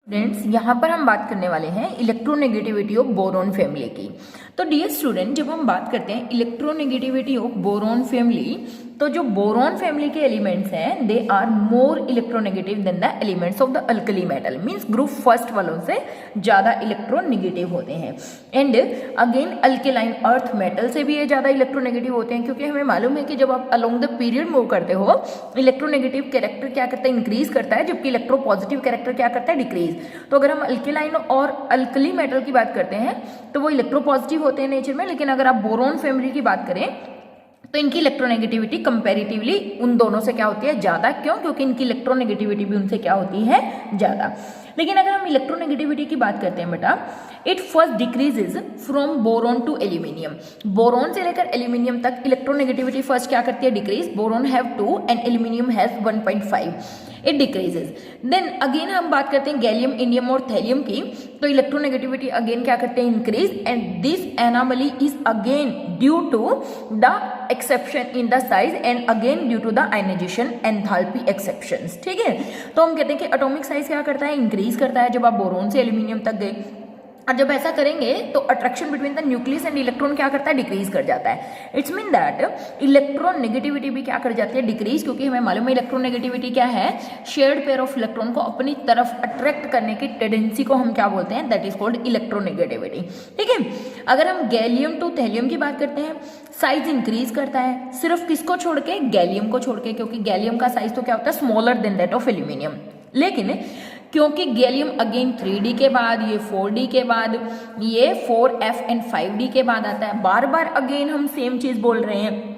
Students, यहाँ पर हम बात करने वाले हैं इलेक्ट्रोनेगेटिविटी ऑफ बोरॉन फैमिली की। तो डियर स्टूडेंट, जब हम बात करते हैं इलेक्ट्रोनेगेटिविटी ऑफ बोरॉन फैमिली, तो जो बोरॉन फैमिली के एलिमेंट्स हैं they are more electronegative than the elements of the alkali metal, means group first वालों से ज़्यादा इलेक्ट्रोनेगेटिव होते हैं। And again alkaline earth metal से भी ये ज़्यादा इलेक्ट्रोनेगेटिव होते हैं, क्योंकि हमें मालूम है कि जब आप अलोंग द पीरियड मूव करते हो इलेक्ट्रोनेगेटिव कैरेक्टर क्या करता है, इंक्रीज करता है, जबकि इलेक्ट्रोपॉजिटिव कैरेक्टर क्या करता है, डिक्रीज। तो अगर हम अल्केलाइन और अल्कली मेटल की बात करते हैं तो वो इलेक्ट्रोपॉजिटिव होते हैं नेचर में, लेकिन अगर आप बोरॉन फैमिली की बात करें तो इनकी इलेक्ट्रोनेगेटिविटी कंपैरेटिवली उन दोनों से क्या होती है, ज्यादा। क्यों? क्योंकि इनकी इलेक्ट्रोनेगेटिविटी भी उनसे क्या होती है, ज्यादा। लेकिन अगर हम इलेक्ट्रोनेगेटिविटी की बात करते हैं बेटा, it first decreases from boron to aluminium. Boron से लेकर एल्यूमिनियम तक इलेक्ट्रोनेगेटिविटी फर्स्ट क्या करती है, decrease. Boron have 2 and aluminium has 1.5, it decreases. Then again हम बात करते हैं गैलियम, इंडियम और थैलियम की, तो इलेक्ट्रोनेगेटिविटी अगेन क्या करते हैं, increase. And this anomaly is again due to the exception in the size and again due to the ionization enthalpy exceptions. ठीक है, तो हम कहते हैं कि एटॉमिक साइज क्या करता है, इंक्रीज करता है जब आप बोरॉन से एल्यूमिनियम तक गए, और जब ऐसा करेंगे तो attraction between the nucleus and electron क्या करता है, डिक्रीज कर जाता है। It's mean that electron negativity भी क्या कर जाती है, डिक्रीज, क्योंकि हमें मालूम है इलेक्ट्रॉन नेगेटिविटी क्या है, शेयर्ड पेयर ऑफ इलेक्ट्रॉन को अपनी तरफ अट्रैक्ट करने की टेंडेंसी को हम क्या बोलते हैं, दैट इज कॉल्ड इलेक्ट्रोनेगेटिविटी। ठीक है, अगर हम गैलियम टू थैलियम की बात करते हैं, साइज इंक्रीज करता है, सिर्फ किसको छोड़ के, गैलियम को छोड़ के, क्योंकि गैलियम का साइज तो क्या होता है, smaller than that of aluminium. लेकिन क्योंकि गैलियम अगेन 3D के बाद, ये 4D के बाद, ये 4F एंड 5D के बाद आता है, बार बार अगेन हम सेम चीज बोल रहे हैं,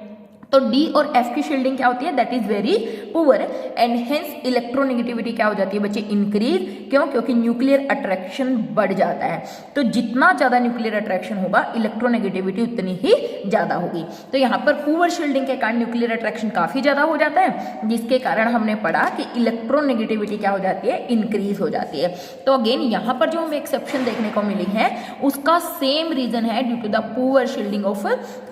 तो D और F की शील्डिंग क्या होती है, that is very poor and hence electronegativity क्या हो जाती है बच्चे, इंक्रीज। क्यों? क्योंकि न्यूक्लियर अट्रैक्शन बढ़ जाता है, तो जितना ज्यादा न्यूक्लियर अट्रैक्शन होगा इलेक्ट्रोनेगेटिविटी उतनी ही ज्यादा होगी। तो यहाँ पर पुअर शील्डिंग के कारण न्यूक्लियर अट्रैक्शन काफी ज्यादा हो जाता है, जिसके कारण हमने पढ़ा कि इलेक्ट्रोनेगेटिविटी क्या हो जाती है, इंक्रीज हो जाती है। तो अगेन यहाँ पर जो हमें एक्सेप्शन देखने को मिली है उसका सेम रीजन है, due to the poor shielding of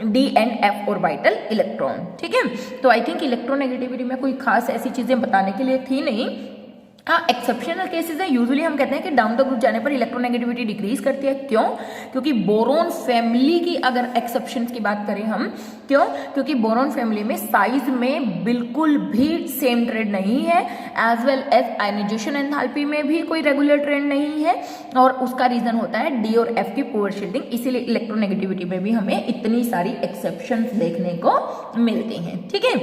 D and F orbital electron. ठीक है, तो आई थिंक इलेक्ट्रोनेगेटिविटी में कोई खास ऐसी चीजें बताने के लिए थी नहीं। हाँ, एक्सेप्शनल केसेस है, यूजुअली हम कहते हैं कि डाउन द ग्रुप जाने पर इलेक्ट्रोनेगेटिविटी डिक्रीज करती है। क्यों? क्योंकि बोरॉन फैमिली की अगर एक्सेप्शन की बात करें हम, क्यों? क्योंकि बोरॉन फैमिली में साइज में बिल्कुल भी सेम ट्रेंड नहीं है, as well as ionization enthalpy में भी कोई रेगुलर ट्रेंड नहीं है, और उसका रीजन होता है D और F की पुअर शील्डिंग। इसीलिए इलेक्ट्रोनेगेटिविटी में भी हमें इतनी सारी एक्सेप्शन देखने को मिलती हैं। ठीक है,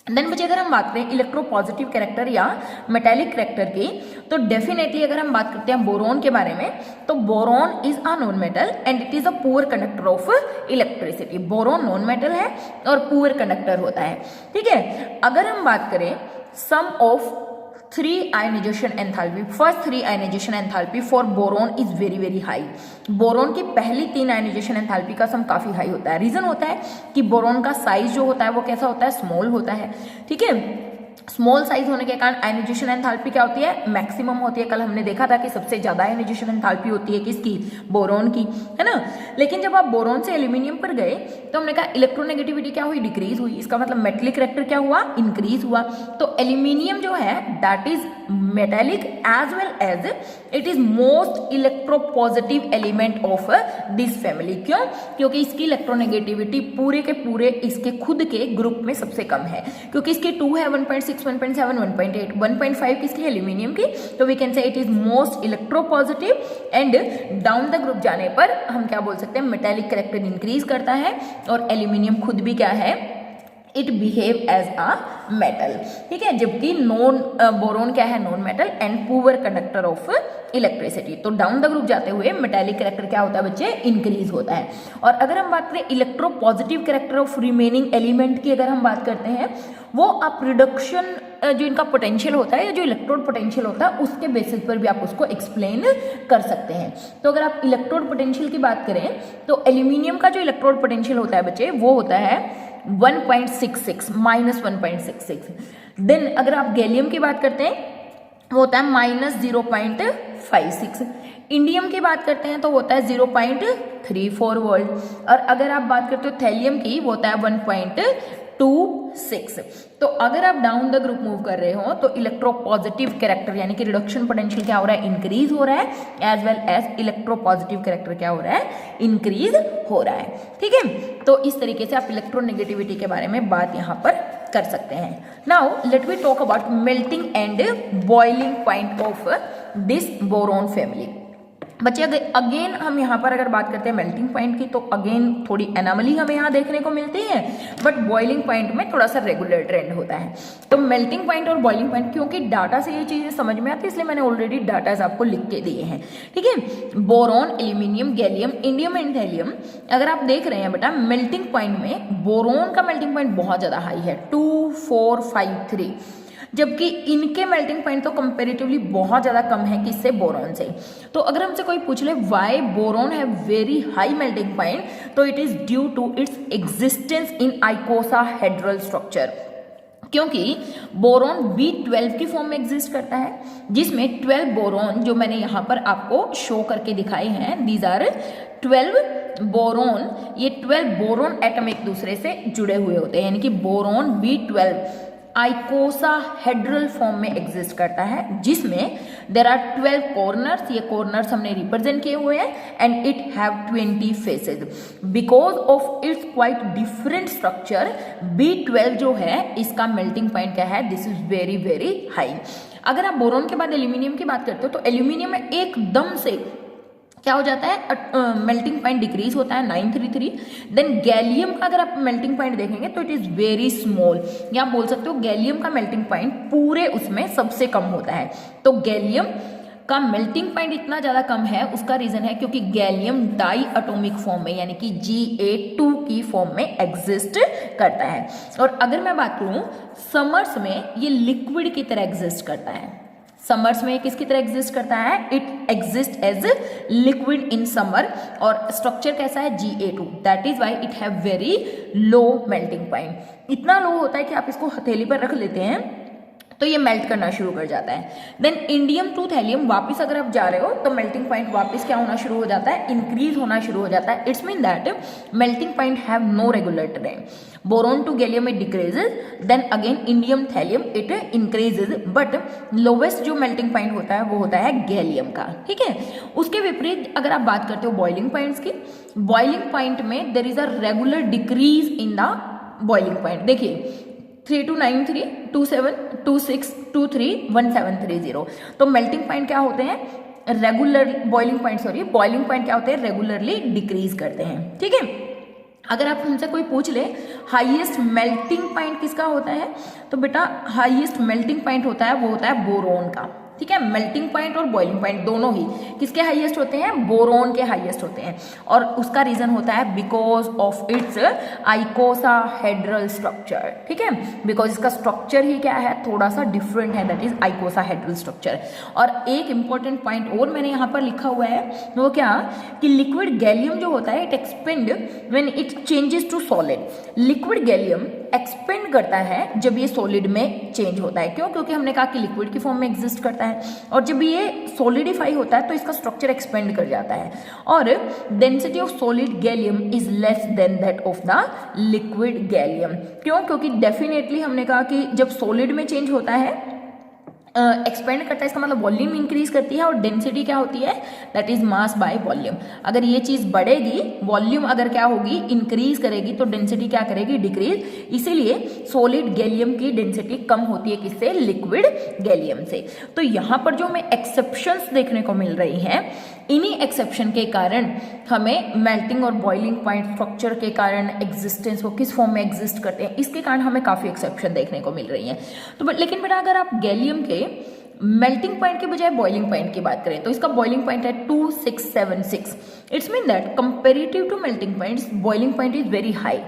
देन बच्चे अगर हम बात करें इलेक्ट्रोपॉजिटिव कैरेक्टर या मेटेलिक कैरेक्टर की, तो डेफिनेटली अगर हम बात करते हैं बोरॉन के बारे में, तो boron is a non metal and it is a poor conductor of electricity. Boron non metal है और पुअर कंडक्टर होता है। ठीक है, अगर हम बात करें sum of 3 ionization enthalpy, first 3 ionization enthalpy for boron is very very high. Boron की पहली 3 आयनाइजेशन एंथैल्पी का सम काफी हाई होता है। रीजन होता है कि बोरॉन का साइज जो होता है वो कैसा होता है, स्मॉल होता है। ठीक है, स्मॉल साइज होने के कारण आयनाइजेशन एंथैल्पी क्या होती है, मैक्सिमम होती है। कल हमने देखा था कि सबसे ज्यादा आयनाइजेशन एंथैल्पी होती है किसकी, बोरॉन की, है ना। लेकिन जब आप बोरॉन से एल्यूमिनियम पर गए तो हमने कहा इलेक्ट्रोनेगेटिविटी क्या हुई, डिक्रीज हुई। इसका मतलब मेटेलिक कैरेक्टर क्या हुआ, इंक्रीज हुआ। तो एल्यूमिनियम जो है that is metallic as well as it is most electropositive element of this family. क्यों? क्योंकि इसकी इलेक्ट्रोनेगेटिविटी पूरे के पूरे इसके खुद के ग्रुप में सबसे कम है, क्योंकि इसके 2 है, 1.6, 1.7, 1.8, 1.5 किसकी, एल्यूमिनियम की। तो we can say it is most electropositive and down the group जाने पर हम क्या बोल सकते हैं, मेटेलिक कैरेक्टर इंक्रीज करता है और एल्यूमिनियम खुद भी क्या है, it behave as a metal. ठीक है, जबकि नॉन बोरॉन क्या है, non metal and poor conductor of electricity. तो डाउन द ग्रुप जाते हुए मेटेलिक कैरेक्टर क्या होता है बच्चे, इंक्रीज होता है। और अगर हम बात करें electropositive character of remaining element की, अगर हम बात करते हैं, वो आप रिडक्शन जो इनका पोटेंशियल होता है या जो इलेक्ट्रोड पोटेंशियल होता है उसके बेसिस पर भी आप उसको एक्सप्लेन कर सकते हैं। तो अगर आप इलेक्ट्रोड पोटेंशियल की बात करें तो एल्यूमिनियम का जो इलेक्ट्रोड पोटेंशियल होता है बच्चे वो होता है 1.66 -1.66। देन अगर आप गैलियम की बात करते हैं वो होता है -0.56। इंडियम की बात करते हैं तो होता है 0.34 वोल्ट। और अगर आप बात करते हो थैलियम की वो होता है 2 6। तो अगर आप डाउन द ग्रुप मूव कर रहे हो तो इलेक्ट्रोपॉजिटिव कैरेक्टर यानी कि रिडक्शन पोटेंशियल क्या हो रहा है, इंक्रीज हो रहा है, as well as electropositive character क्या हो रहा है, इंक्रीज हो रहा है। ठीक है, तो इस तरीके से आप इलेक्ट्रोनेगेटिविटी के बारे में बात यहाँ पर कर सकते हैं। Now let we talk about melting and boiling point of this boron family. बच्चे अगेन हम यहाँ पर अगर बात करते हैं मेल्टिंग पॉइंट की तो अगेन थोड़ी एनोमली हमें यहाँ देखने को मिलती है, बट बॉइलिंग पॉइंट में थोड़ा सा रेगुलर ट्रेंड होता है। तो मेल्टिंग पॉइंट और बॉइलिंग पॉइंट, क्योंकि डाटा से ये चीजें समझ में आती है इसलिए मैंने ऑलरेडी डाटाज आपको लिख के दिए हैं। ठीक है, boron, aluminium, gallium, indium and thallium, अगर आप देख रहे हैं बेटा मेल्टिंग पॉइंट में बोरॉन का मेल्टिंग पॉइंट बहुत ज्यादा हाई है 2 4 5 3, जबकि इनके मेल्टिंग पॉइंट तो कंपैरेटिवली बहुत ज़्यादा कम है किससे, बोरॉन से। तो अगर हमसे कोई पूछ ले व्हाई बोरॉन है वेरी हाई मेल्टिंग पॉइंट, तो it is due to its existence in icosahedral structure, क्योंकि बोरॉन B12 की फॉर्म में एग्जिस्ट करता है, जिसमें 12 बोरॉन जो मैंने यहाँ पर आपको शो करके दिखाए हैं, दीज आर 12 बोरॉन, ये 12 बोरॉन एटम एक दूसरे से जुड़े हुए होते हैं, यानी कि बोरॉन B12 आइकोसाहेड्रल फॉर्म में एग्जिस्ट करता है, जिसमें देर आर 12 कॉर्नर्स, ये कॉर्नर्स हमने रिप्रेजेंट किए हुए हैं, and it have 20 faces. Because of it's quite different structure, B12 जो है इसका मेल्टिंग पॉइंट क्या है, this is very very high. अगर आप बोरॉन के बाद एल्यूमिनियम की बात करते हो तो एल्यूमिनियम में एकदम से क्या हो जाता है, मेल्टिंग पॉइंट डिक्रीज होता है 933। देन गैलियम का अगर आप मेल्टिंग पॉइंट देखेंगे तो इट इज वेरी स्मॉल, या आप बोल सकते हो गैलियम का मेल्टिंग पॉइंट पूरे उसमें सबसे कम होता है। तो गैलियम का मेल्टिंग पॉइंट इतना ज्यादा कम है, उसका रीजन है क्योंकि गैलियम डाई एटॉमिक फॉर्म में यानी कि Ga2 की फॉर्म में एग्जिस्ट करता है। और अगर मैं बात करूं समर्स में ये लिक्विड की तरह एग्जिस्ट करता है, समर्स में किसकी तरह एग्जिस्ट करता है, it exist as liquid in summer, और स्ट्रक्चर कैसा है Ga2, that is why it have very low melting point. इतना लो होता है कि आप इसको हथेली पर रख लेते हैं तो ये मेल्ट करना शुरू कर जाता है। देन इंडियम टू थैलियम वापस अगर आप जा रहे हो तो मेल्टिंग पॉइंट वापस क्या होना शुरू हो जाता है, इंक्रीज होना शुरू हो जाता है। It's mean that melting point have no regular trend. Boron to gallium it decreases, then again indium thallium it increases, but lowest जो मेल्टिंग पॉइंट होता है वो होता है गैलियम का। ठीक है, उसके विपरीत अगर आप बात करते हो बॉइलिंग पॉइंट्स की, बॉइलिंग पॉइंट में there is a regular decrease in the boiling point. देखिए 3293, 27, 26, 23, 1730, तो मेल्टिंग पॉइंट क्या होते हैं, regular boiling point, sorry boiling point क्या होते हैं, रेगुलरली डिक्रीज करते हैं। ठीक है, अगर आप हमसे कोई पूछ ले हाईएस्ट मेल्टिंग पॉइंट किसका होता है, तो बेटा हाईएस्ट मेल्टिंग पॉइंट होता है वो होता है बोरॉन का। ठीक है, मेल्टिंग पॉइंट और बॉइलिंग पॉइंट दोनों ही किसके हाईएस्ट होते हैं, बोरॉन के हाईएस्ट होते हैं, और उसका रीजन होता है बिकॉज ऑफ इट्स आइकोसाहेड्रल स्ट्रक्चर। ठीक है, बिकॉज इसका स्ट्रक्चर ही क्या है, थोड़ा सा डिफरेंट है, दैट इज आइकोसाहेड्रल स्ट्रक्चर। और एक इंपॉर्टेंट पॉइंट और मैंने यहाँ पर लिखा हुआ है, वो क्या कि लिक्विड गैलियम जो होता है it expand when it changes to solid. Liquid gallium expand करता है जब ये सॉलिड में चेंज होता है। क्यों, क्योंकि हमने कहा कि लिक्विड की फॉर्म में एग्जिस्ट करता है, और जब ये सॉलिडिफाई होता है तो इसका स्ट्रक्चर एक्सपेंड कर जाता है, और density of solid gallium is less than that of the liquid gallium. क्यों, क्योंकि डेफिनेटली हमने कहा कि जब सॉलिड में चेंज होता है, एक्सपेंड करता है, इसका मतलब वॉल्यूम इंक्रीज करती है, और डेंसिटी क्या होती है, that is mass by volume. अगर ये चीज बढ़ेगी, वॉल्यूम अगर क्या होगी, इंक्रीज करेगी, तो डेंसिटी क्या करेगी, डिक्रीज। इसीलिए सॉलिड गैलियम की डेंसिटी कम होती है किससे, लिक्विड गैलियम से। तो यहाँ पर जो हमें एक्सेप्शंस देखने को मिल रही हैं, इन्हीं एक्सेप्शन के कारण हमें मेल्टिंग और बॉइलिंग पॉइंट स्ट्रक्चर के कारण एग्जिस्टेंस, वो किस फॉर्म में एग्जिस्ट करते हैं, इसके कारण हमें काफी एक्सेप्शन देखने को मिल रही हैं। तो लेकिन बेटा अगर आप गैलियम के मेल्टिंग पॉइंट के बजाय बॉइलिंग पॉइंट की बात करें तो इसका बॉइलिंग पॉइंट है 2676। It's mean that comparative to melting points boiling point is very high,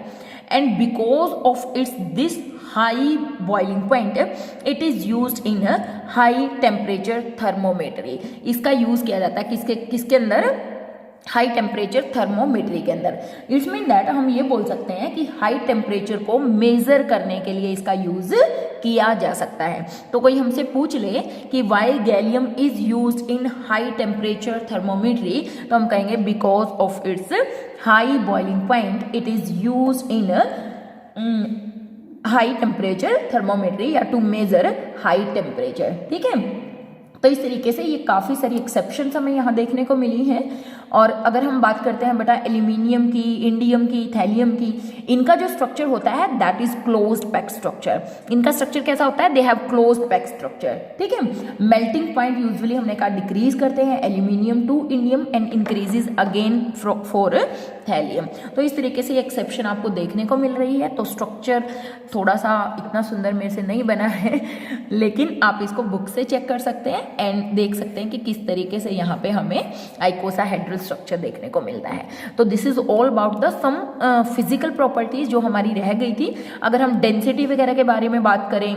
and because of its this high boiling point it is used in high temperature thermometry. इसका use किया जाता है किसके अंदर, हाई टेम्परेचर थर्मोमेट्री के अंदर। It's mean that हम ये बोल सकते हैं कि हाई टेम्परेचर को मेजर करने के लिए इसका यूज किया जा सकता है। तो कोई हमसे पूछ ले कि why gallium is used in high temperature thermometry, तो हम कहेंगे because of its high boiling point it is used in high temperature thermometry या टू मेजर हाई टेम्परेचर। ठीक है, तो इस तरीके से ये काफ़ी सारी एक्सेप्शन हमें यहाँ देखने को मिली हैं। और अगर हम बात करते हैं बेटा एल्यूमिनियम की, इंडियम की, थैलियम की, इनका जो स्ट्रक्चर होता है that is closed pack structure. इनका स्ट्रक्चर कैसा होता है, they have closed pack structure. ठीक है, मेल्टिंग पॉइंट यूजुअली हमने कहा डिक्रीज करते हैं aluminium to indium and increases again for thallium. तो इस तरीके से एक्सेप्शन आपको देखने को मिल रही है। तो स्ट्रक्चर थोड़ा सा इतना सुंदर मेरे से नहीं बना है, लेकिन आप इसको बुक से चेक कर सकते हैं एंड देख सकते हैं कि किस तरीके से यहाँ पे हमें आइकोसाहेड्रल स्ट्रक्चर देखने को मिलता है। तो this is all about the some physical properties जो हमारी रह गई थी। अगर हम डेंसिटी वगैरह के बारे में बात करें,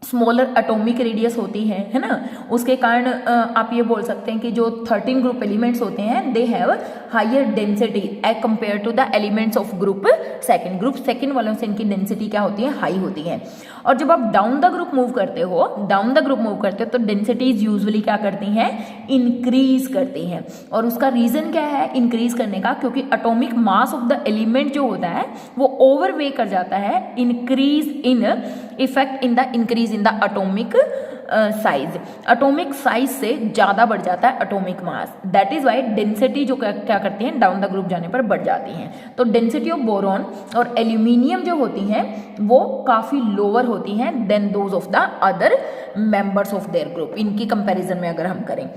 स्मॉलर एटॉमिक रेडियस होती है ना, उसके कारण आप ये बोल सकते हैं कि जो 13 ग्रुप एलिमेंट्स होते हैं they have higher density as compare to the elements of group second. Group second वालों से इनकी डेंसिटी क्या होती है, हाई होती है। और जब आप डाउन द ग्रुप मूव करते हो तो डेंसिटीज यूजुअली क्या करती हैं, इंक्रीज करती हैं। और उसका रीजन क्या है इंक्रीज करने का, क्योंकि atomic mass of the element जो होता है वो ओवरवे कर जाता है increase in effect in the increase in the atomic size. Atomic size से ज्यादा बढ़ जाता है atomic mass, that is why density जो क्या करती है डाउन द ग्रुप जाने पर बढ़ जाती हैं। तो डेंसिटी ऑफ बोरॉन और एल्यूमिनियम जो होती हैं वो काफी लोअर होती हैं than those of the other members of their group. इनकी कंपैरिजन में अगर हम करें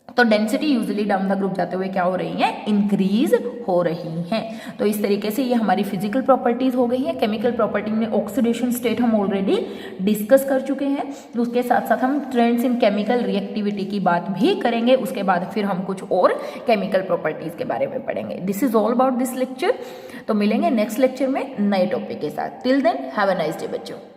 तो density usually down the group जाते हुए क्या हो रही है, इंक्रीज हो रही हैं। तो इस तरीके से ये हमारी फिजिकल प्रॉपर्टीज हो गई है। केमिकल प्रॉपर्टी में ऑक्सीडेशन स्टेट हम ऑलरेडी डिस्कस कर चुके हैं। उसके साथ साथ हम ट्रेंड्स इन केमिकल रिएक्टिविटी की बात भी करेंगे। उसके बाद फिर हम कुछ और केमिकल प्रॉपर्टीज के बारे में पढ़ेंगे। This is all about this lecture. तो मिलेंगे नेक्स्ट लेक्चर में नए टॉपिक के साथ। Till then have a nice day बच्चों।